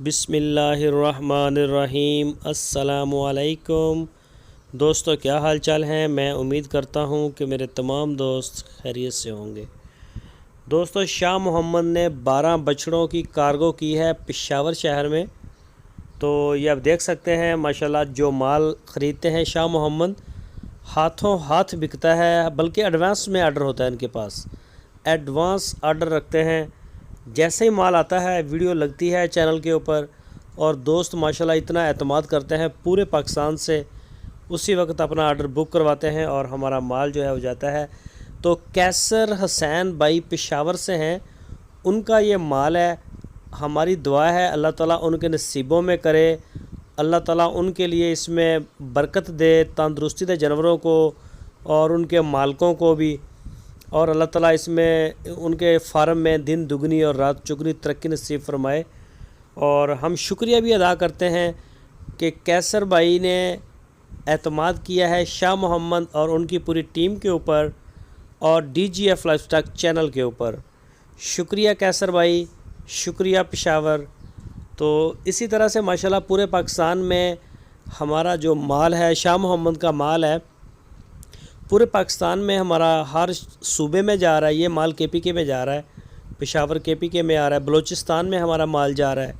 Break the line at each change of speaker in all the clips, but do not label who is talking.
बिस्मिल्लाहिर्रहमानिर्रहीम। अस्सलामुअलैकुम दोस्तों, क्या हाल चाल हैं। मैं उम्मीद करता हूं कि मेरे तमाम दोस्त खैरियत से होंगे। दोस्तों, शाह मोहम्मद ने 12 बछड़ों की कार्गो की है पेशावर शहर में। तो ये आप देख सकते हैं माशाल्लाह, जो माल ख़रीदते हैं शाह मोहम्मद हाथों हाथ बिकता है, बल्कि एडवांस में आर्डर होता है इनके पास। एडवांस आर्डर रखते हैं, जैसे ही माल आता है वीडियो लगती है चैनल के ऊपर और दोस्त माशाल्लाह इतना एतमाद करते हैं पूरे पाकिस्तान से, उसी वक्त अपना आर्डर बुक करवाते हैं और हमारा माल जो है हो जाता है। तो कैसर हुसैन भाई पेशावर से हैं, उनका ये माल है। हमारी दुआ है अल्लाह ताला उनके नसीबों में करे, अल्लाह ताला उनके लिए इसमें बरकत दे, तंदुरुस्ती दे जानवरों को और उनके मालकों को भी, और अल्लाह ताला इसमें उनके फार्म में दिन दुगनी और रात चुगनी तरक्की नसीब फरमाए। और हम शुक्रिया भी अदा करते हैं कि कैसर भाई ने एतमाद किया है शाह मोहम्मद और उनकी पूरी टीम के ऊपर और DGF लाइफस्टाइल चैनल के ऊपर। शुक्रिया कैसर भाई, शुक्रिया पेशावर। तो इसी तरह से माशाल्लाह पूरे पाकिस्तान में हमारा जो माल है, शाह मोहम्मद का माल है, पूरे पाकिस्तान में हमारा हर सूबे में जा रहा है। ये माल KPK में जा रहा है, पेशावर KPK में आ रहा है, बलूचिस्तान में हमारा माल जा रहा है,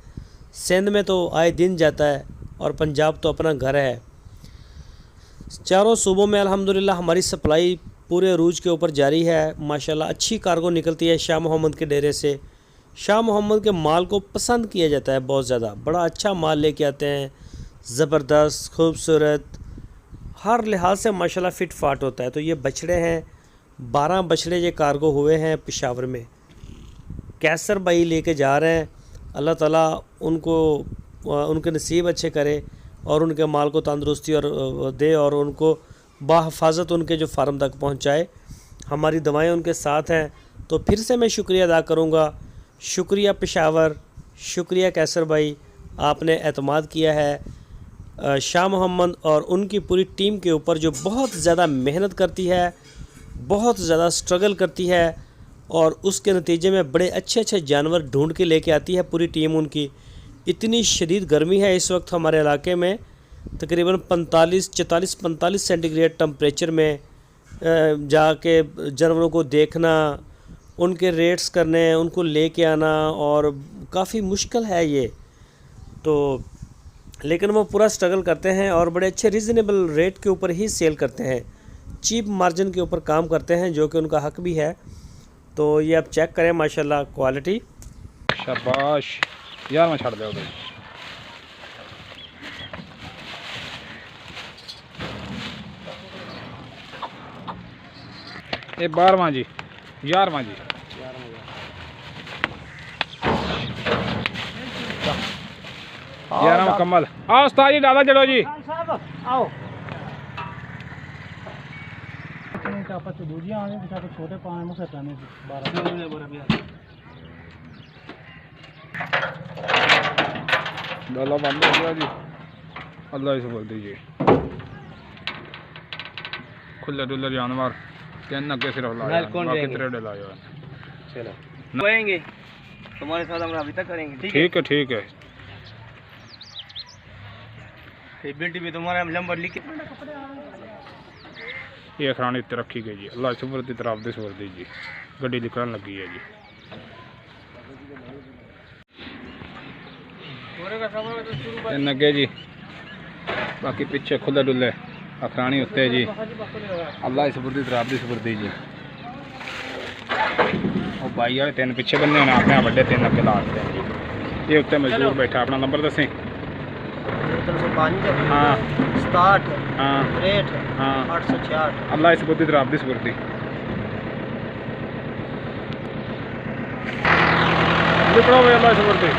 सिंध में तो आए दिन जाता है और पंजाब तो अपना घर है। चारों सूबों में अल्हम्दुलिल्लाह हमारी सप्लाई पूरे अरूज के ऊपर जारी है। माशाल्लाह अच्छी कार्गो निकलती है शाह मोहम्मद के डेरे से। शाह मोहम्मद के माल को पसंद किया जाता है बहुत ज़्यादा, बड़ा अच्छा माल लेके आते हैं, ज़बरदस्त खूबसूरत, हर लिहाज से माशाल्लाह फ़िट फाट होता है। तो ये बछड़े हैं, 12 बछड़े ये कार्गो हुए हैं पेशावर में, कैसर भाई लेके जा रहे हैं। अल्लाह ताला उनको उनके नसीब अच्छे करे और उनके माल को तंदुरुस्ती और दे और उनको बाहिफाजत उनके जो फार्म तक पहुंचाए। हमारी दवाएं उनके साथ हैं। तो फिर से मैं शुक्रिया अदा करूंगा। शुक्रिया पेशावर, शुक्रिया कैसर भाई, आपने एतमाद किया है शाह मोहम्मद और उनकी पूरी टीम के ऊपर, जो बहुत ज़्यादा मेहनत करती है, बहुत ज़्यादा स्ट्रगल करती है और उसके नतीजे में बड़े अच्छे अच्छे जानवर ढूंढ के लेके आती है पूरी टीम उनकी। इतनी शदीद गर्मी है इस वक्त हमारे इलाके में, तकरीबन 45 सेंटीग्रेड टेम्परेचर में जाके जानवरों को देखना, उनके रेट्स करने, उनको लेके आना और काफ़ी मुश्किल है ये। तो लेकिन वो पूरा स्ट्रगल करते हैं और बड़े अच्छे रीज़नेबल रेट के ऊपर ही सेल करते हैं, चीप मार्जिन के ऊपर काम करते हैं, जो कि उनका हक भी है। तो ये आप चेक करें माशाल्लाह क्वालिटी।
शाबाश यार, मैं छड़ दे भाई। ये 12वां जी, 11वां जी, 11वां मुकम्मल। आओ उस्ताद जी, दादा चलो जी,
आओ। दूजियां आने बेचारे छोटे पाए मुझसे पहने 12
डाला बंद हो गया जी। अल्लाह से बोल दीजिए, खुले डुल्ले जानवर तीन नगे सिर्फ लाया, कितने डला यार।
चलो आएंगे तुम्हारे साथ, हम अभी तक करेंगे।
ठीक है, ठीक है।
बेटी भी तुम्हारा नंबर लिख के
ये खरानी रखी गई जी। अल्लाह सुबर की तरफ दे सुबर दीजिए, गड्डी निकलने लगी है जी। नगे जी, बाकी पीछे खुले डुले अखरानी उत्ते जी। अल्लाह सुबर की तरफ दे सुबर दीजिए। और भाई वाले 3 पीछे बंदे होने, अपने बड़े 3 अगे ला देते हैं। ये उत्ते मजदूर बैठा, अपना नंबर दसें। हाँ
67
हाँ
63
हाँ
866।
अल्लाह इस बुद्धि तरफ दी सुबुर्दी। अल्लाह इस बुद्धि।